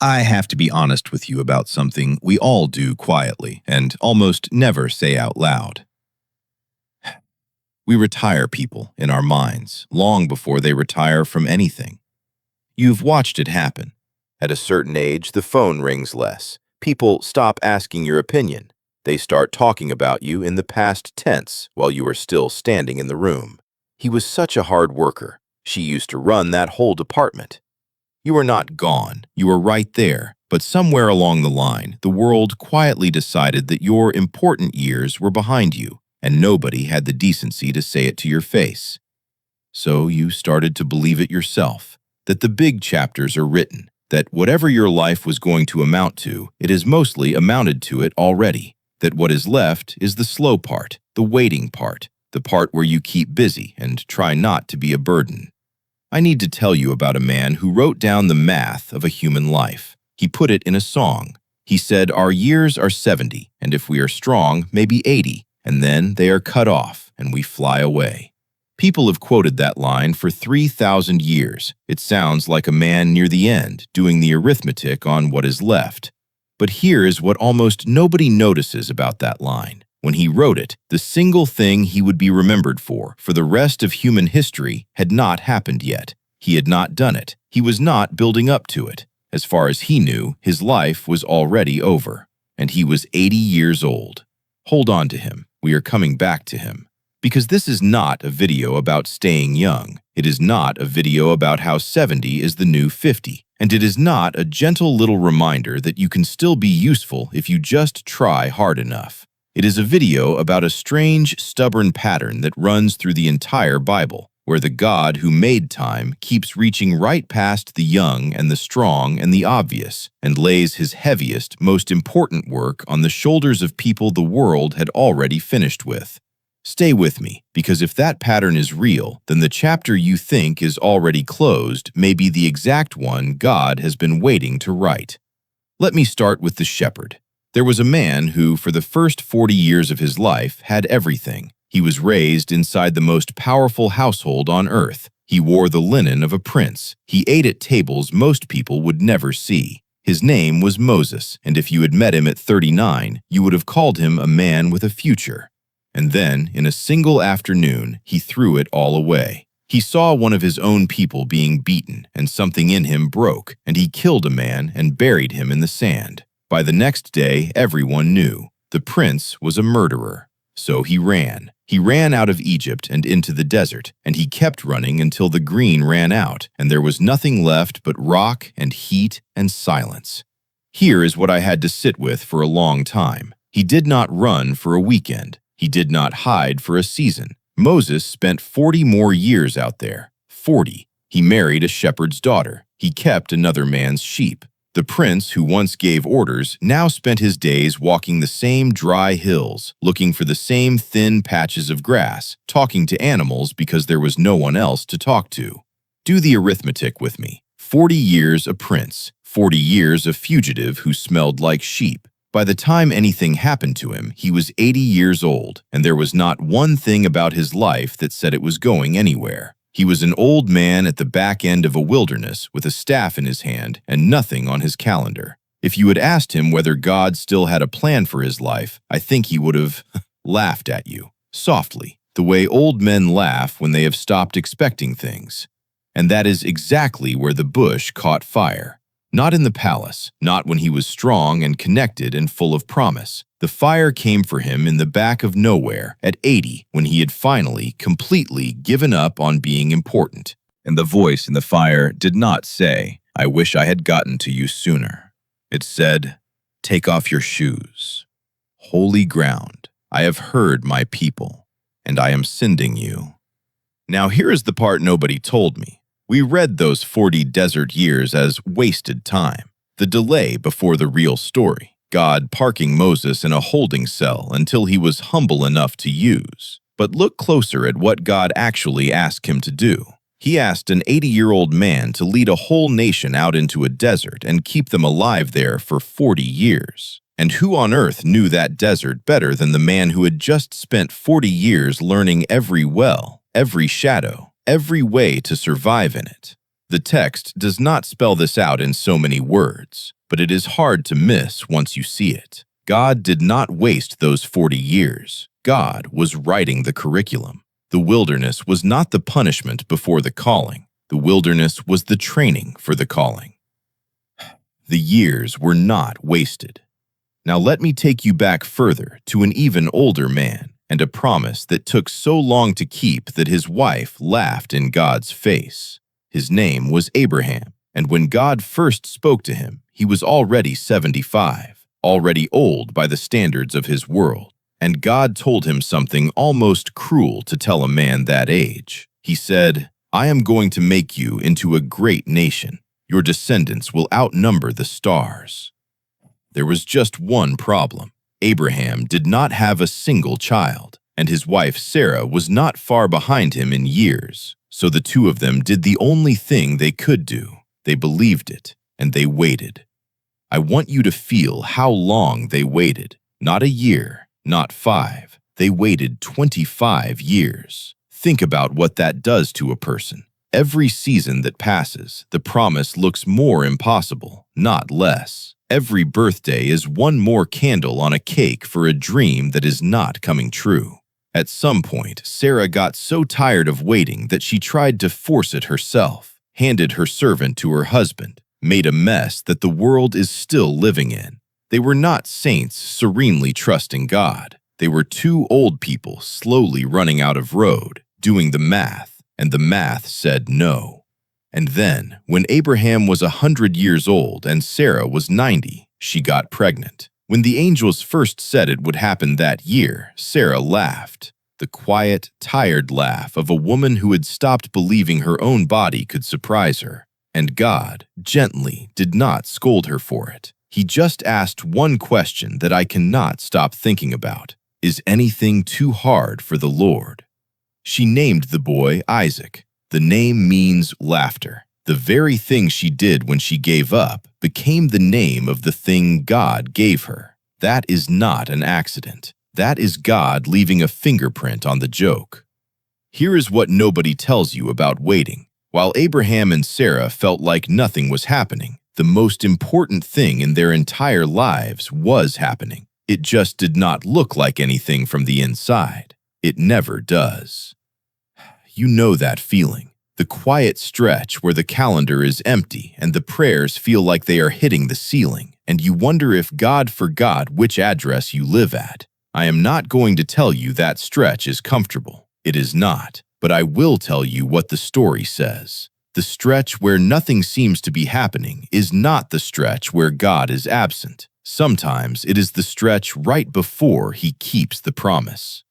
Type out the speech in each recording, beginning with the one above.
I have to be honest with you about something we all do quietly and almost never say out loud. We retire people in our minds long before they retire from anything. You've watched it happen. At a certain age, the phone rings less. People stop asking your opinion. They start talking about you in the past tense while you are still standing in the room. He was such a hard worker. She used to run that whole department. You are not gone. You are right there. But somewhere along the line, the world quietly decided that your important years were behind you, and nobody had the decency to say it to your face. So you started to believe it yourself, that the big chapters are written, that whatever your life was going to amount to, it has mostly amounted to it already, that what is left is the slow part, the waiting part, the part where you keep busy and try not to be a burden. I need to tell you about a man who wrote down the math of a human life. He put it in a song. He said, "Our years are 70, and if we are strong, maybe 80, and then they are cut off and we fly away." People have quoted that line for 3,000 years. It sounds like a man near the end doing the arithmetic on what is left. But here is what almost nobody notices about that line. When he wrote it, the single thing he would be remembered for the rest of human history had not happened yet. He had not done it. He was not building up to it. As far as he knew, his life was already over. And he was 80 years old. Hold on to him. We are coming back to him. Because this is not a video about staying young. It is not a video about how 70 is the new 50. And it is not a gentle little reminder that you can still be useful if you just try hard enough. It is a video about a strange, stubborn pattern that runs through the entire Bible, where the God who made time keeps reaching right past the young and the strong and the obvious, and lays his heaviest, most important work on the shoulders of people the world had already finished with. Stay with me, because if that pattern is real, then the chapter you think is already closed may be the exact one God has been waiting to write. Let me start with the shepherd. There was a man who, for the first 40 years of his life, had everything. He was raised inside the most powerful household on earth. He wore the linen of a prince. He ate at tables most people would never see. His name was Moses, and if you had met him at 39, you would have called him a man with a future. And then, in a single afternoon, he threw it all away. He saw one of his own people being beaten, and something in him broke, and he killed a man and buried him in the sand. By the next day, everyone knew. The prince was a murderer. So he ran. He ran out of Egypt and into the desert, and he kept running until the green ran out, and there was nothing left but rock and heat and silence. Here is what I had to sit with for a long time. He did not run for a weekend. He did not hide for a season. Moses spent 40 more years out there. 40. He married a shepherd's daughter. He kept another man's sheep. The prince who once gave orders now spent his days walking the same dry hills, looking for the same thin patches of grass, talking to animals because there was no one else to talk to. Do the arithmetic with me. 40 years a prince, 40 years a fugitive who smelled like sheep. By the time anything happened to him, he was 80 years old, and there was not one thing about his life that said it was going anywhere. He was an old man at the back end of a wilderness with a staff in his hand and nothing on his calendar. If you had asked him whether God still had a plan for his life, I think he would have laughed at you, softly, the way old men laugh when they have stopped expecting things. And that is exactly where the bush caught fire. Not in the palace, not when he was strong and connected and full of promise. The fire came for him in the back of nowhere at 80 when he had finally, completely given up on being important. And the voice in the fire did not say, "I wish I had gotten to you sooner." It said, "Take off your shoes. Holy ground, I have heard my people, and I am sending you." Now here is the part nobody told me. We read those 40 desert years as wasted time, the delay before the real story, God parking Moses in a holding cell until he was humble enough to use. But look closer at what God actually asked him to do. He asked an 80-year-old man to lead a whole nation out into a desert and keep them alive there for 40 years. And who on earth knew that desert better than the man who had just spent 40 years learning every well, every shadow, every way to survive in it? The text does not spell this out in so many words, but it is hard to miss once you see it. God did not waste those 40 years. God was writing the curriculum. The wilderness was not the punishment before the calling. The wilderness was the training for the calling. The years were not wasted. Now let me take you back further to an even older man and a promise that took so long to keep that his wife laughed in God's face. His name was Abraham, and when God first spoke to him, he was already 75, already old by the standards of his world. And God told him something almost cruel to tell a man that age. He said, "I am going to make you into a great nation. Your descendants will outnumber the stars." There was just one problem. Abraham did not have a single child, and his wife Sarah was not far behind him in years. So the two of them did the only thing they could do. They believed it, and they waited. I want you to feel how long they waited. Not a year, not 5. They waited 25 years. Think about what that does to a person. Every season that passes, the promise looks more impossible, not less. Every birthday is one more candle on a cake for a dream that is not coming true. At some point, Sarah got so tired of waiting that she tried to force it herself, handed her servant to her husband, made a mess that the world is still living in. They were not saints serenely trusting God. They were two old people slowly running out of road, doing the math, and the math said no. And then, when Abraham was 100 years old and Sarah was 90, she got pregnant. When the angels first said it would happen that year, Sarah laughed. The quiet, tired laugh of a woman who had stopped believing her own body could surprise her. And God, gently, did not scold her for it. He just asked one question that I cannot stop thinking about. Is anything too hard for the Lord? She named the boy Isaac. The name means laughter. The very thing she did when she gave up became the name of the thing God gave her. That is not an accident. That is God leaving a fingerprint on the joke. Here is what nobody tells you about waiting. While Abraham and Sarah felt like nothing was happening, the most important thing in their entire lives was happening. It just did not look like anything from the inside. It never does. You know that feeling. The quiet stretch where the calendar is empty and the prayers feel like they are hitting the ceiling, and you wonder if God forgot which address you live at. I am not going to tell you that stretch is comfortable. It is not, but I will tell you what the story says. The stretch where nothing seems to be happening is not the stretch where God is absent. Sometimes it is the stretch right before He keeps the promise.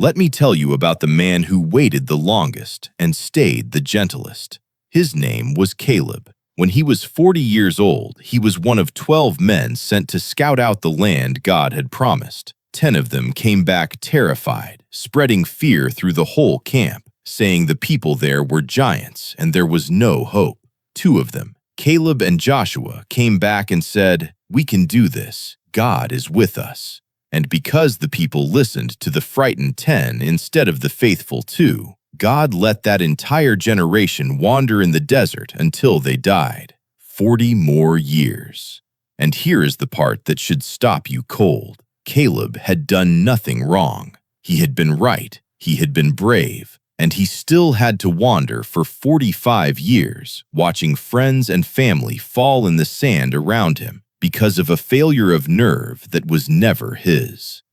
Let me tell you about the man who waited the longest and stayed the gentlest. His name was Caleb. When he was 40 years old, he was one of 12 men sent to scout out the land God had promised. 10 of them came back terrified, spreading fear through the whole camp, saying the people there were giants and there was no hope. 2 of them, Caleb and Joshua, came back and said, "We can do this. God is with us." And because the people listened to the frightened 10 instead of the faithful 2, God let that entire generation wander in the desert until they died. 40 more years. And here is the part that should stop you cold. Caleb had done nothing wrong. He had been right, he had been brave, and he still had to wander for 45 years, watching friends and family fall in the sand around him because of a failure of nerve that was never his.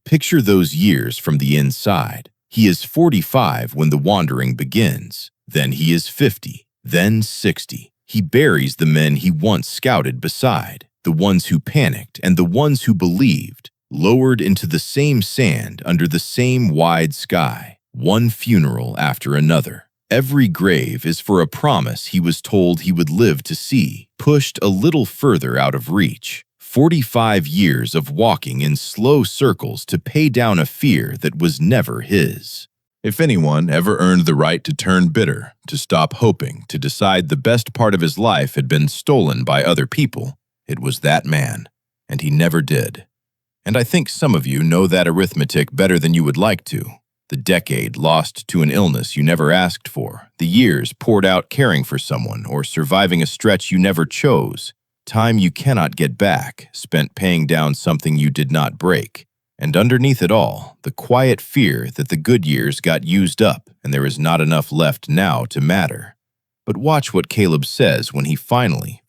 Picture those years from the inside. He is 45 when the wandering begins. Then he is 50, then 60. He buries the men he once scouted beside, the ones who panicked and the ones who believed, lowered into the same sand under the same wide sky, one funeral after another. Every grave is for a promise he was told he would live to see, pushed a little further out of reach. 45 years of walking in slow circles to pay down a fear that was never his. If anyone ever earned the right to turn bitter, to stop hoping, to decide the best part of his life had been stolen by other people, it was that man, and he never did. And I think some of you know that arithmetic better than you would like to. The decade lost to an illness you never asked for. The years poured out caring for someone or surviving a stretch you never chose. Time you cannot get back, spent paying down something you did not break. And underneath it all, the quiet fear that the good years got used up and there is not enough left now to matter. But watch what Caleb says when he finally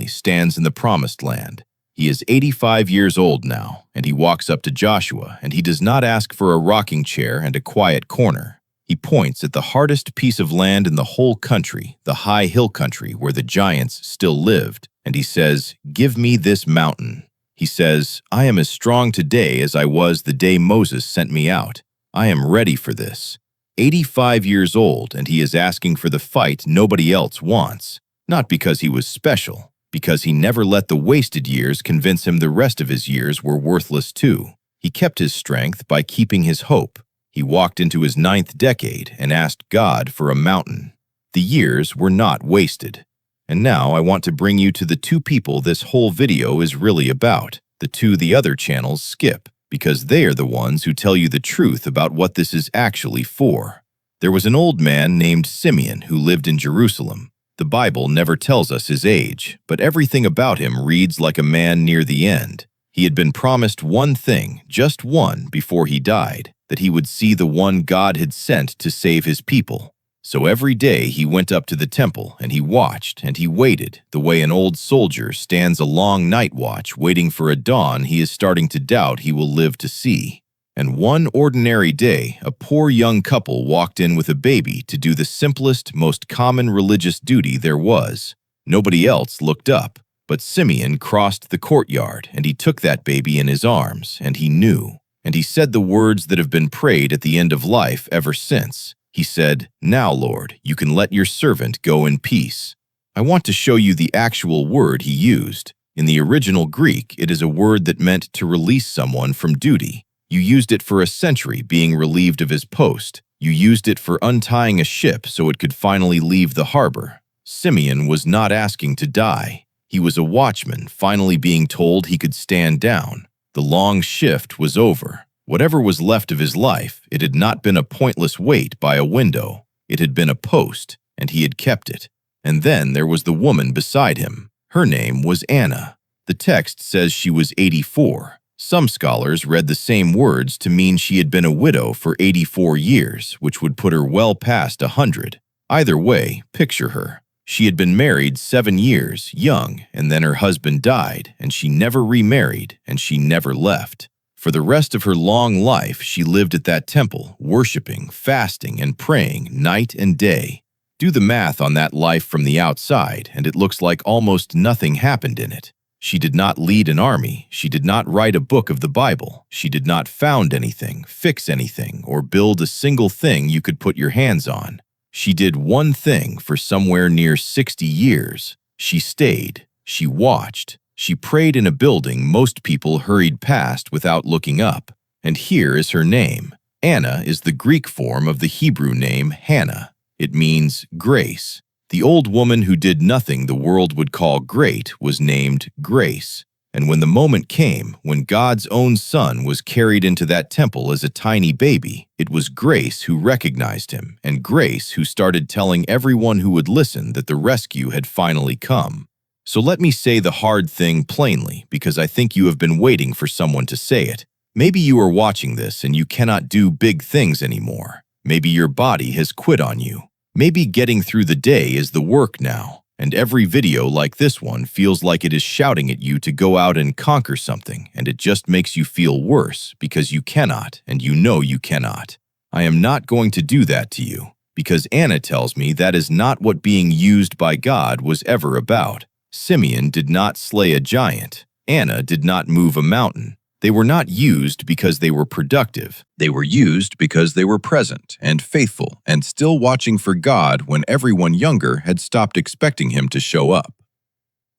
stands in the promised land. He is 85 years old now, and he walks up to Joshua, and he does not ask for a rocking chair and a quiet corner. He points at the hardest piece of land in the whole country, the high hill country where the giants still lived, and he says, "Give me this mountain." He says, "I am as strong today as I was the day Moses sent me out. I am ready for this." 85 years old, and he is asking for the fight nobody else wants. Not because he was special, because he never let the wasted years convince him the rest of his years were worthless too. He kept his strength by keeping his hope. He walked into his 9th decade and asked God for a mountain. The years were not wasted. And now I want to bring you to the two people this whole video is really about, the two the other channels skip, because they are the ones who tell you the truth about what this is actually for. There was an old man named Simeon who lived in Jerusalem. The Bible never tells us his age, but everything about him reads like a man near the end. He had been promised one thing, just one, before he died, that he would see the one God had sent to save his people. So every day he went up to the temple, and he watched, and he waited, the way an old soldier stands a long night watch waiting for a dawn he is starting to doubt he will live to see. And one ordinary day, a poor young couple walked in with a baby to do the simplest, most common religious duty there was. Nobody else looked up, but Simeon crossed the courtyard, and he took that baby in his arms, and he knew. And he said the words that have been prayed at the end of life ever since. He said, "Now, Lord, you can let your servant go in peace." I want to show you the actual word he used. In the original Greek, it is a word that meant to release someone from duty. You used it for a sentry being relieved of his post. You used it for untying a ship so it could finally leave the harbor. Simeon was not asking to die. He was a watchman finally being told he could stand down. The long shift was over. Whatever was left of his life, it had not been a pointless wait by a window. It had been a post, and he had kept it. And then there was the woman beside him. Her name was Anna. The text says she was 84. Some scholars read the same words to mean she had been a widow for 84 years, which would put her well past 100. Either way, picture her. She had been married 7 years, young, and then her husband died, and she never remarried, and she never left. For the rest of her long life, she lived at that temple, worshiping, fasting, and praying night and day. Do the math on that life from the outside, and it looks like almost nothing happened in it. She did not lead an army, she did not write a book of the Bible, she did not found anything, fix anything, or build a single thing you could put your hands on. She did one thing for somewhere near 60 years. She stayed, she watched, she prayed in a building most people hurried past without looking up. And here is her name. Anna is the Greek form of the Hebrew name Hannah. It means grace. The old woman who did nothing the world would call great was named Grace. And when the moment came, when God's own son was carried into that temple as a tiny baby, it was Grace who recognized him, and Grace who started telling everyone who would listen that the rescue had finally come. So let me say the hard thing plainly, because I think you have been waiting for someone to say it. Maybe you are watching this and you cannot do big things anymore. Maybe your body has quit on you. Maybe getting through the day is the work now, and every video like this one feels like it is shouting at you to go out and conquer something, and it just makes you feel worse because you cannot, and you know you cannot. I am not going to do that to you, because Anna tells me that is not what being used by God was ever about. Simeon did not slay a giant. Anna did not move a mountain. They were not used because they were productive. They were used because they were present and faithful and still watching for God when everyone younger had stopped expecting him to show up.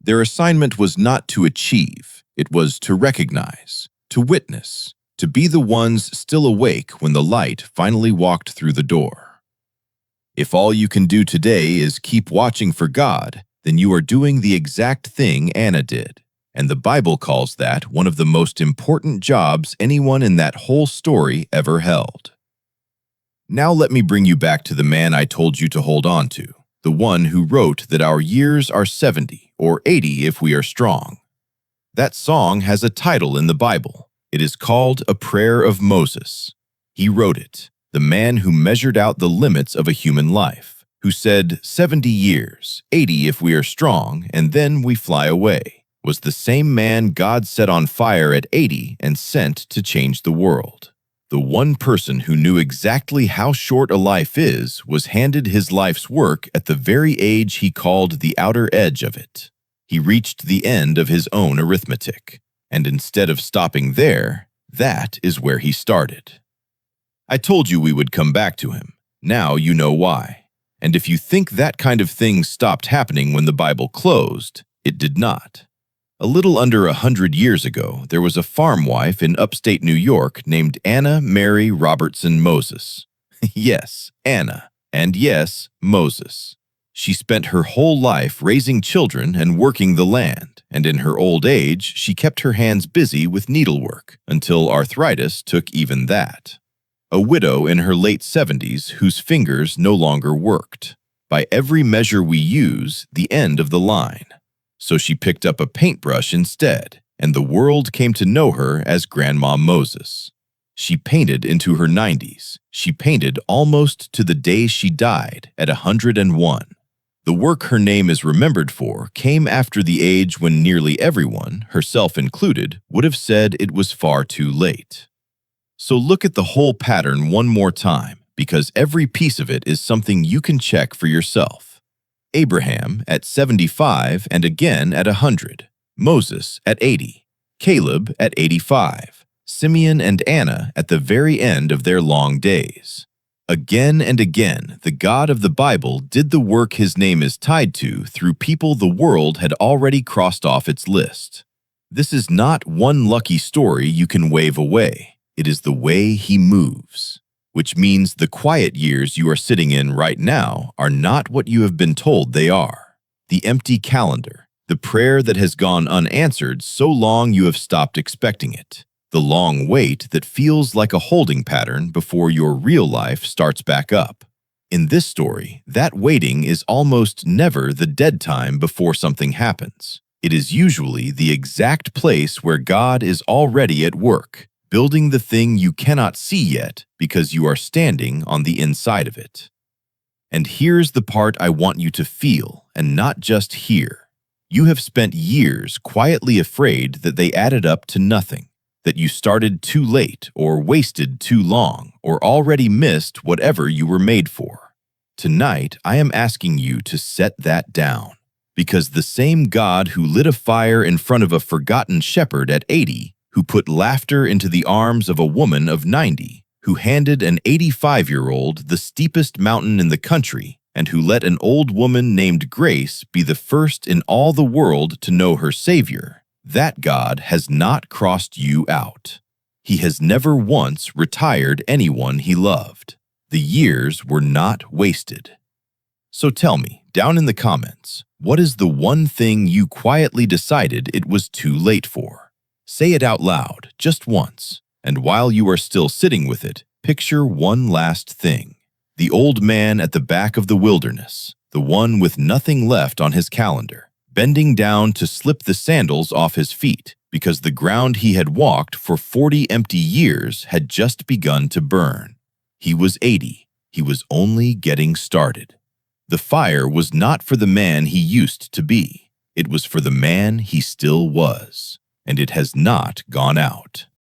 Their assignment was not to achieve. It was to recognize, to witness, to be the ones still awake when the light finally walked through the door. If all you can do today is keep watching for God, then you are doing the exact thing Anna did. And the Bible calls that one of the most important jobs anyone in that whole story ever held. Now let me bring you back to the man I told you to hold on to, the one who wrote that our years are 70 or 80 if we are strong. That song has a title in the Bible. It is called A Prayer of Moses. He wrote it, the man who measured out the limits of a human life, who said 70 years, 80 if we are strong, and then we fly away, was the same man God set on fire at 80 and sent to change the world. The one person who knew exactly how short a life is was handed his life's work at the very age he called the outer edge of it. He reached the end of his own arithmetic, and instead of stopping there, that is where he started. I told you we would come back to him. Now you know why. And if you think that kind of thing stopped happening when the Bible closed, it did not. A little under 100 years ago, there was a farm wife in upstate New York named Anna Mary Robertson Moses. Yes, Anna, and yes, Moses. She spent her whole life raising children and working the land, and in her old age, she kept her hands busy with needlework until arthritis took even that. A widow in her late 70s whose fingers no longer worked. By every measure we use, the end of the line. So she picked up a paintbrush instead, and the world came to know her as Grandma Moses. She painted into her 90s. She painted almost to the day she died at 101. The work her name is remembered for came after the age when nearly everyone, herself included, would have said it was far too late. So look at the whole pattern one more time, because every piece of it is something you can check for yourself. Abraham at 75 and again at 100, Moses at 80, Caleb at 85, Simeon and Anna at the very end of their long days. Again and again, the God of the Bible did the work his name is tied to through people the world had already crossed off its list. This is not one lucky story you can wave away. It is the way he moves. Which means the quiet years you are sitting in right now are not what you have been told they are. The empty calendar, the prayer that has gone unanswered so long you have stopped expecting it, the long wait that feels like a holding pattern before your real life starts back up. In this story, that waiting is almost never the dead time before something happens. It is usually the exact place where God is already at work, building the thing you cannot see yet because you are standing on the inside of it. And here's the part I want you to feel and not just hear. You have spent years quietly afraid that they added up to nothing, that you started too late or wasted too long or already missed whatever you were made for. Tonight, I am asking you to set that down, because the same God who lit a fire in front of a forgotten shepherd at 80, who put laughter into the arms of a woman of 90, who handed an 85-year-old the steepest mountain in the country, and who let an old woman named Grace be the first in all the world to know her Savior, that God has not crossed you out. He has never once retired anyone he loved. The years were not wasted. So tell me, down in the comments, what is the one thing you quietly decided it was too late for? Say it out loud, just once, and while you are still sitting with it, picture one last thing. The old man at the back of the wilderness, the one with nothing left on his calendar, bending down to slip the sandals off his feet because the ground he had walked for 40 empty years had just begun to burn. He was 80. He was only getting started. The fire was not for the man he used to be. It was for the man he still was. And it has not gone out.